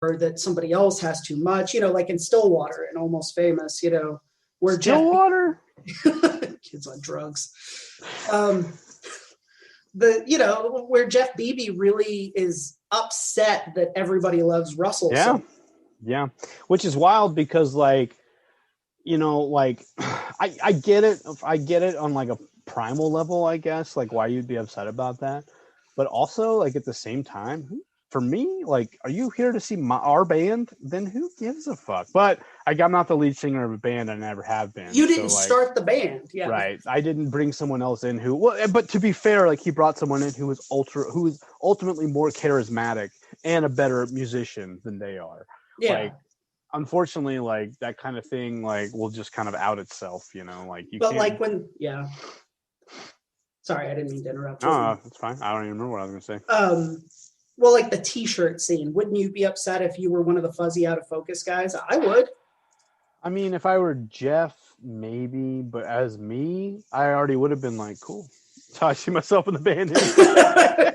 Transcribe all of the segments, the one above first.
or that somebody else has too much, like in Stillwater and Almost Famous, where Stillwater? Kids on drugs. Where Jeff Beebe really is upset that everybody loves Russell. Yeah. So. Yeah. Which is wild because I get it. I get it on like a primal level, I guess, like why you'd be upset about that. But also like at the same time, for me, like, are you here to see our band? Then who gives a fuck? But I'm not the lead singer of a band. I never have been. You didn't start the band. Yeah. Right. I didn't bring someone else in but to be fair, like he brought someone in who was ultimately more charismatic and a better musician than they are. Yeah. Like, unfortunately, like that kind of thing, like will just kind of out itself, like you but can't. Like yeah. Sorry, I didn't mean to interrupt. No, that's fine. I don't even remember what I was going to say. Well, like the T-shirt scene, wouldn't you be upset if you were one of the fuzzy out of focus guys? I would. I mean, if I were Jeff, maybe, but as me, I already would have been like, cool. So I see myself in the band. I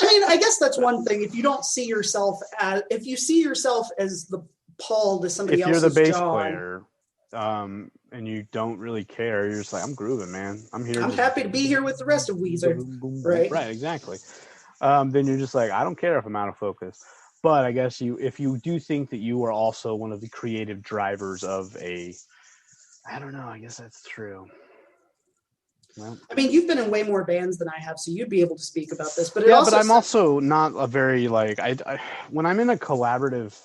mean, I guess that's one thing. If you don't see yourself if you see yourself as the Paul to somebody else's If you're the bass John, player, and you don't really care, you're just like, I'm grooving, man. I'm here. I'm happy to be here with the rest of Weezer. Boom, boom, boom. Right. Right, exactly. Then you're just like, I don't care if I'm out of focus. But I guess if you do think that you are also one of the creative drivers of I don't know, I guess that's true. Well, I mean, you've been in way more bands than I have, so you'd be able to speak about this. But but I'm also not a very when I'm in a collaborative,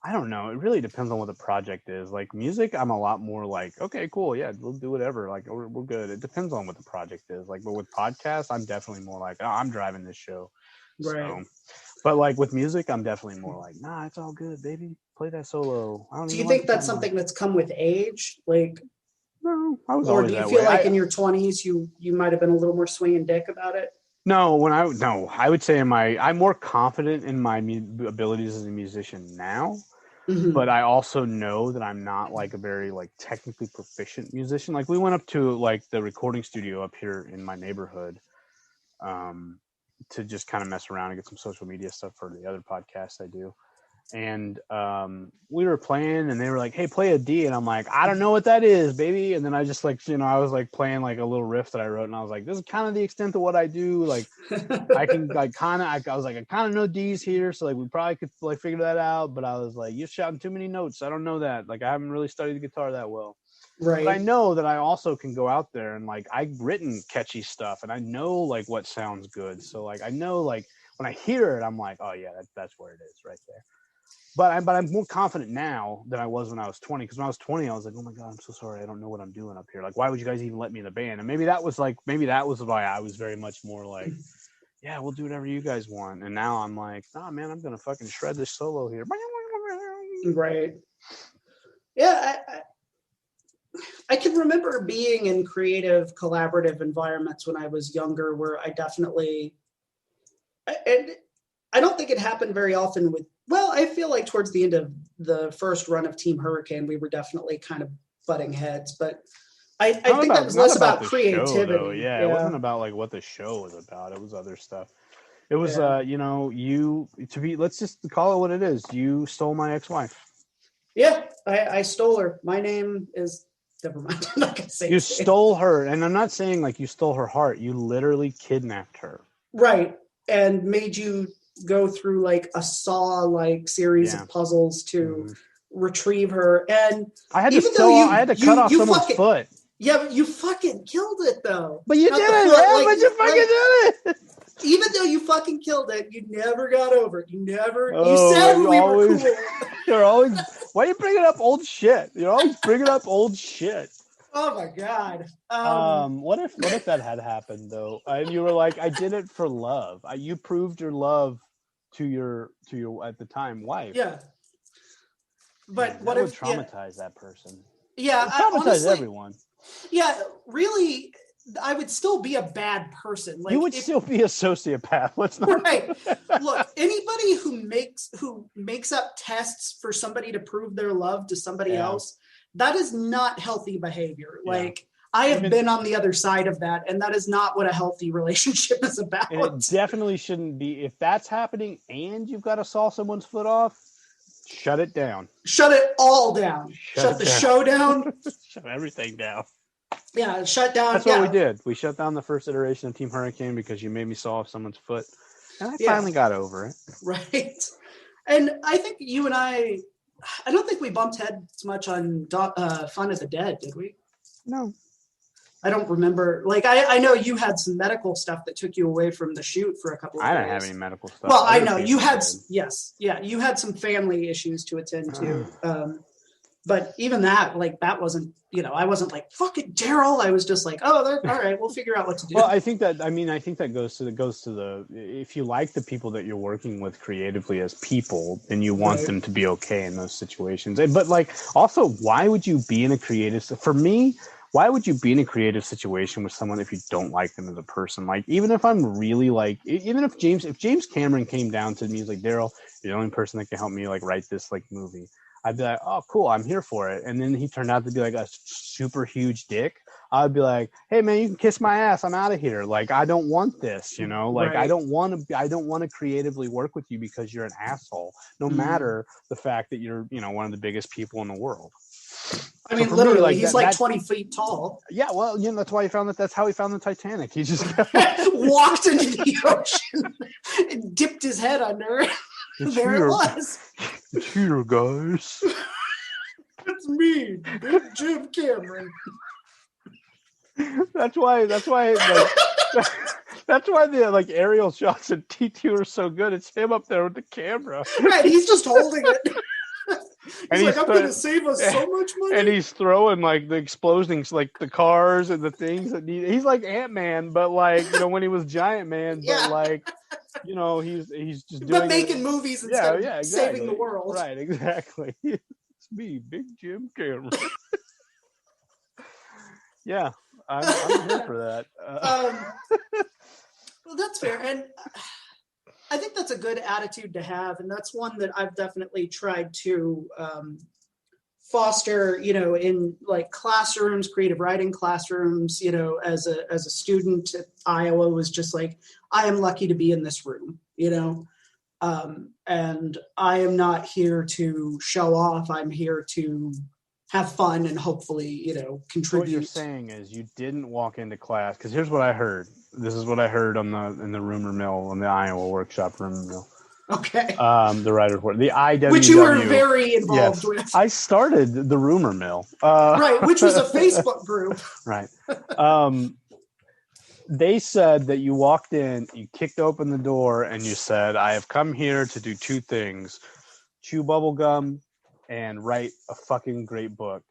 I don't know. It really depends on what the project is. Like music, I'm a lot more like, okay, cool, yeah, we'll do whatever. Like we're good. It depends on what the project is. Like, but with podcasts, I'm definitely more like, oh, I'm driving this show. Right. So, but like with music, I'm definitely more like, nah, it's all good, baby. Play that solo. Do you think that's something that's come with age? Like, no, I was or always do you that feel way. like in your 20s you might have been a little more swinging dick about it? No, I would say I'm more confident in my abilities as a musician now. Mm-hmm. But I also know that I'm not like a very like technically proficient musician. Like we went up to like the recording studio up here in my neighborhood, to just kind of mess around and get some social media stuff for the other podcasts I do. And we were playing and they were like, hey, play a D. And I'm like, I don't know what that is, baby. And then I just like, I was like playing like a little riff that I wrote. And I was like, this is kind of the extent of what I do. Like I can like I was like, I kind of know D's here. So like we probably could like figure that out. But I was like, you're shouting too many notes. I don't know that. Like I haven't really studied the guitar that well. Right. But I know that I also can go out there and like I've written catchy stuff and I know like what sounds good. So like I know like when I hear it, I'm like, oh yeah, that's where it is right there. But I'm more confident now than I was when I was 20. Because when I was 20, I was like, oh my God, I'm so sorry. I don't know what I'm doing up here. Like, why would you guys even let me in the band? And maybe that was why I was very much more like, yeah, we'll do whatever you guys want. And now I'm like, nah, man, I'm going to fucking shred this solo here. Right. Yeah. I can remember being in creative, collaborative environments when I was younger where I definitely, and I don't think it happened very often I feel like towards the end of the first run of Team Hurricane, we were definitely kind of butting heads, but I think that was less about creativity. Show, yeah, it wasn't about like what the show was about. It was other stuff. It was, let's just call it what it is. You stole my ex-wife. Yeah, I stole her. My name is, never mind. I'm not gonna say you stole her. And I'm not saying like you stole her heart. You literally kidnapped her. Right. And made you go through like a Saw-like series of puzzles to retrieve her. And I had to cut off someone's foot. Yeah, but you fucking killed it though. But you did it, but you fucking did it. Even though you fucking killed it, you never got over it. You said we were cool. You're always, why are you bringing up old shit? You're always bringing up old shit. Oh my God. What if that had happened though? And you were like, I did it for love. You proved your love to your at the time wife. Yeah. But what would traumatize that person? Yeah, traumatize everyone. Yeah, really, I would still be a bad person. Like you would still be a sociopath. Let's not. Right. Look, anybody who makes up tests for somebody to prove their love to somebody else, that is not healthy behavior. Like I have been on the other side of that, and that is not what a healthy relationship is about. And it definitely shouldn't be. If that's happening and you've got to saw someone's foot off, Shut it down. Shut it all down. Shut the show down. Shut everything down. Yeah, shut down. That's what we did. We shut down the first iteration of Team Hurricane because you made me saw off someone's foot. And I finally got over it. Right. And I think you and I don't think we bumped heads much on Fun of the Dead, did we? No. I don't remember. Like, I know you had some medical stuff that took you away from the shoot for a couple of days. I didn't have any medical stuff. Well, I know. You had, you had some family issues to attend to. But even that, like, that wasn't, I wasn't like, fuck it, Darrel. I was just like, oh, all right, we'll figure out what to do. Well, I think that goes to the, if you like the people that you're working with creatively as people, then you want them to be okay in those situations. But like, also, why would you be in a creative, for me, why would you be in a creative situation with someone if you don't like them as a person? Like, even if I'm really like, even if James Cameron came down to me, he's like, Darrel, you're the only person that can help me like write this like movie. I'd be like, oh, cool, I'm here for it. And then he turned out to be like a super huge dick. I'd be like, hey man, you can kiss my ass. I'm out of here. Like, I don't want this, like, I don't want to creatively work with you because you're an asshole, no matter the fact that you're, one of the biggest people in the world. I mean, literally, me, like, he's like 20 feet tall. Yeah, well, that's why that's how he found the Titanic. He just walked into the ocean and dipped his head under. There it was. It's here, guys. It's me, Big Jim Cameron. That's why the like aerial shots in T2 are so good. It's him up there with the camera. Right, he's just holding it. He's like, I'm going to save us so much money. And he's throwing like the explosions, like the cars and the things that he's like Ant-Man, but like, when he was Giant Man, but like, he's just doing but making movies instead of exactly. saving the world. Right, exactly. It's me, Big Jim Cameron. Yeah, I'm here for that. Well, that's fair. And I think that's a good attitude to have. And that's one that I've definitely tried to foster, in like classrooms, creative writing classrooms, as a student at Iowa, was just like, I am lucky to be in this room, and I am not here to show off. I'm here to have fun and hopefully, contribute. What you're saying is you didn't walk into class, because here's what I heard. This is what I heard in the rumor mill, in the Iowa workshop rumor mill. Okay. The writer for the IWW, which you were very involved with. I started the rumor mill. Right, which was a Facebook group. Right. They said that you walked in, you kicked open the door, and you said, I have come here to do two things: chew bubble gum and write a fucking great book,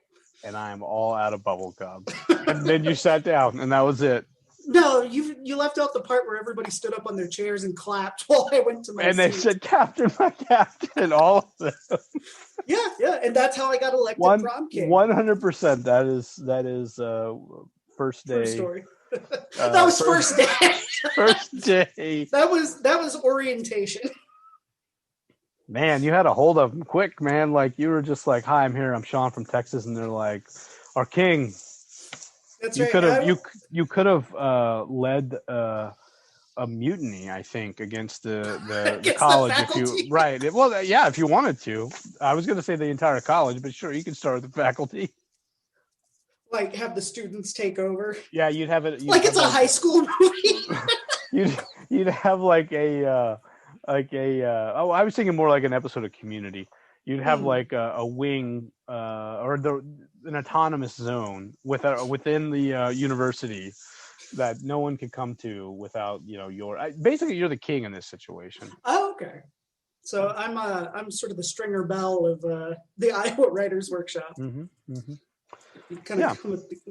and I am all out of bubble gum. And then you sat down, and that was it. No, you left out the part where everybody stood up on their chairs and clapped while I went to my and seat. They said, Captain, my captain, all of them. Yeah, and that's how I got elected prom king. 100%. That is first day. True story. That was first day. First day. That was orientation. Man, you had a hold of them quick, man. Like, you were just like, hi, I'm here. I'm Shaun from Texas. And they're like, our king. That's you right. You could have led a mutiny, I think, against the college. If you wanted to. I was going to say the entire college, but sure, you can start with the faculty. Like, have the students take over. Yeah, you'd have it. Like it's a high school movie. you'd have like a. I was thinking more like an episode of Community. You'd have like a wing or an autonomous zone within the university that no one could come to without basically you're the king in this situation. Oh, okay. So I'm sort of the Stringer Bell of the Iowa Writers Workshop. Mm-hmm, mm-hmm. You kind of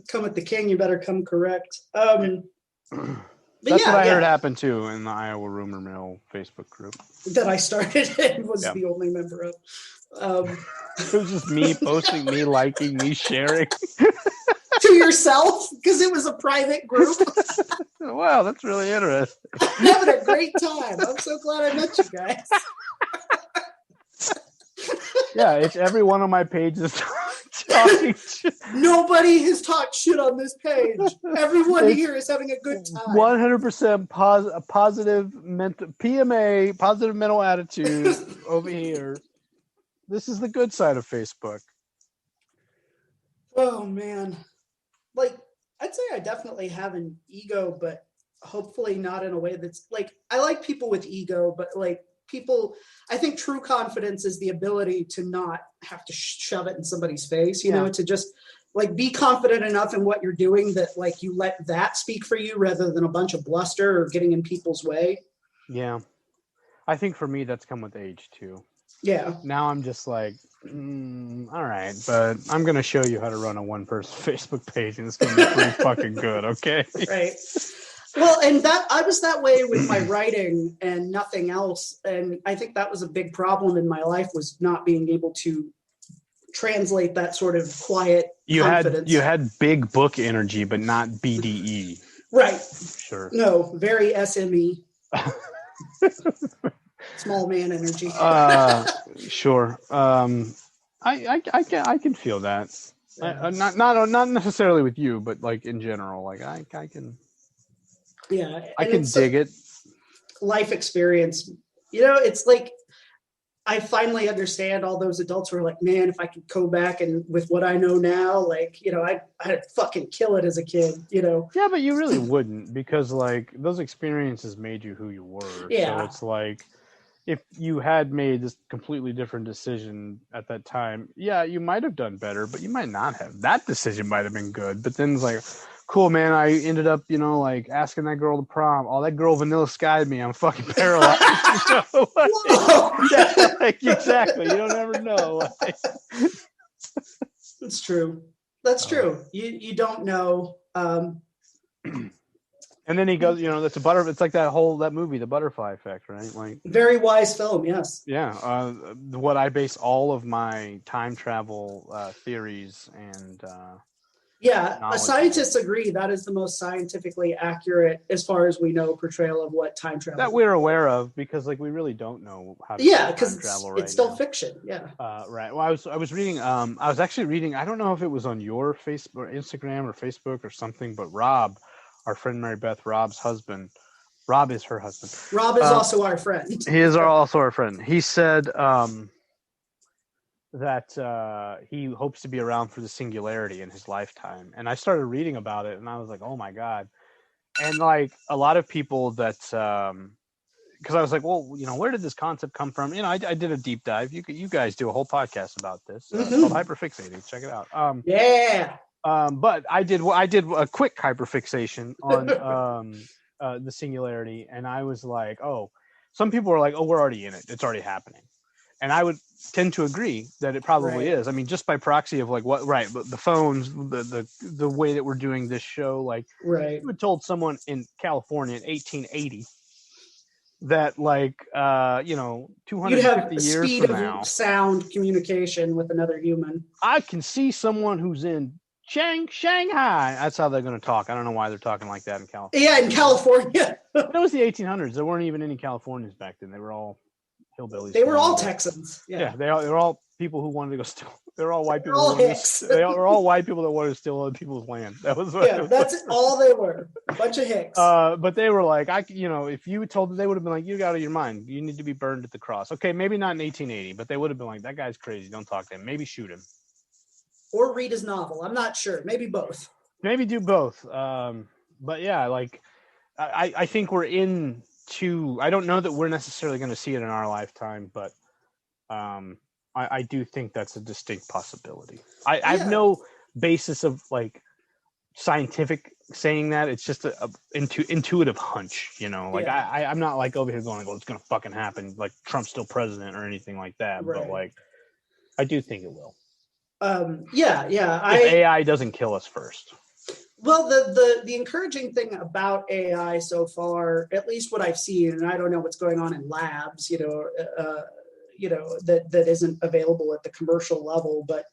come with the king. You better come correct. That's what I heard happen too in the Iowa Rumor Mill Facebook group that I started and was the only member of. It was just me posting, me liking, me sharing. To yourself, because it was a private group. Wow, that's really interesting. I'm having a great time. I'm so glad I met you guys. Yeah, it's every one of my pages talking shit. Nobody has talked shit on this page. Everyone here is having a good time. 100% positive mental PMA, positive mental attitude over here. This is the good side of Facebook. Oh man. Like, I'd say I definitely have an ego, but hopefully not in a way that's like, I like people with ego, but like people, I think true confidence is the ability to not have to shove it in somebody's face, you know, to just like be confident enough in what you're doing that like you let that speak for you rather than a bunch of bluster or getting in people's way. Yeah. I think for me, that's come with age too. Yeah. Now I'm just like, all right, but I'm going to show you how to run a one-person Facebook page, and it's going to be pretty fucking good, okay? Right. Well, and that I was that way with my writing and nothing else. And I think that was a big problem in my life, was not being able to translate that sort of quiet confidence. You had big book energy, but not BDE. Right. Sure. No, very SME. Small man energy. Sure. I can feel that. Yeah. Not necessarily with you, but like in general, like I can. Yeah, I can dig it. Life experience. You know, it's like I finally understand all those adults who are like, man, if I could go back and with what I know now, like, you know, I'd fucking kill it as a kid, you know. Yeah, but you really wouldn't, because like those experiences made you who you were. Yeah. So it's like, if you had made this completely different decision at that time, yeah, you might have done better, but you might not have. That decision might have been good, but then it's like, cool, man, I ended up, you know, like asking that girl to prom. Oh, that girl vanilla skied me. I'm fucking paralyzed. You know? Yeah, like, exactly. You don't ever know. Like. That's true. That's true. You don't know. And then he goes, you know, that's it's like that movie, The Butterfly Effect, right? Like, very wise film, yes. Yeah, what I base all of my time travel theories and scientists agree that is the most scientifically accurate, as far as we know, portrayal of what time travel that we're aware of, because like we really don't know how to because travel it's still fiction. Yeah. Right. Well, I was reading. I was actually reading. I don't know if it was on your Facebook or Instagram or Facebook or something, but Rob, our friend Mary Beth, Rob's husband. Rob is her husband. Rob is also our friend. He is also our friend. He said that he hopes to be around for the Singularity in his lifetime. And I started reading about it, and I was like, oh my God. And like a lot of people that, because I was like, well, you know, where did this concept come from? You know, I did a deep dive. You guys do a whole podcast about this. It's called Hyperfixating. Check it out. But I did a quick hyperfixation on the Singularity, and I was like, oh, some people were like, oh, we're already in it. It's already happening. And I would tend to agree that it probably is. I mean, just by proxy of like the phones, the way that we're doing this show, like you had told someone in California in 1880 that like, you know, 250 years speed from now, sound communication with another human. I can see someone who's in Shanghai. That's how they're going to talk. I don't know why they're talking like that in California. Yeah, in California. It was the 1800s. There weren't even any Californians back then. They were all hillbillies. They were all Texans. Yeah, they were all people who wanted to go steal. They were all white people. They were all white people that wanted to steal other people's land. That was that's all they were. A bunch of hicks. But they were like, if you told them, they would have been like, you got out of your mind. You need to be burned at the cross. Okay, maybe not in 1880, but they would have been like, that guy's crazy. Don't talk to him. Maybe shoot him. Or read his novel. I'm not sure. Maybe both. Maybe do both. But yeah, like I think we're into. I don't know that we're necessarily going to see it in our lifetime, but I do think that's a distinct possibility. I have no basis of like scientific saying that. It's just a intuitive hunch, you know. Like I'm not like over here going, well, it's going to fucking happen. Like Trump's still president or anything like that. But like, I do think it will. If AI doesn't kill us first. Well, the encouraging thing about AI so far, at least what I've seen, and I don't know what's going on in labs, that isn't available at the commercial level, but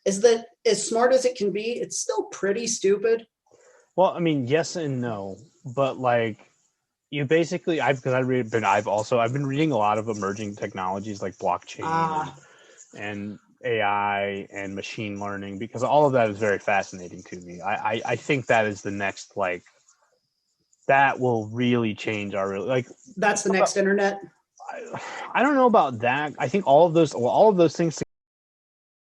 is that as smart as it can be, it's still pretty stupid. Well, I mean, yes and no, but like you basically, I've been reading a lot of emerging technologies like blockchain and AI and machine learning, because all of that is very fascinating to me. I think that is the next, like, that will really change our, like, that's the next internet. I don't know about that. I think all of those things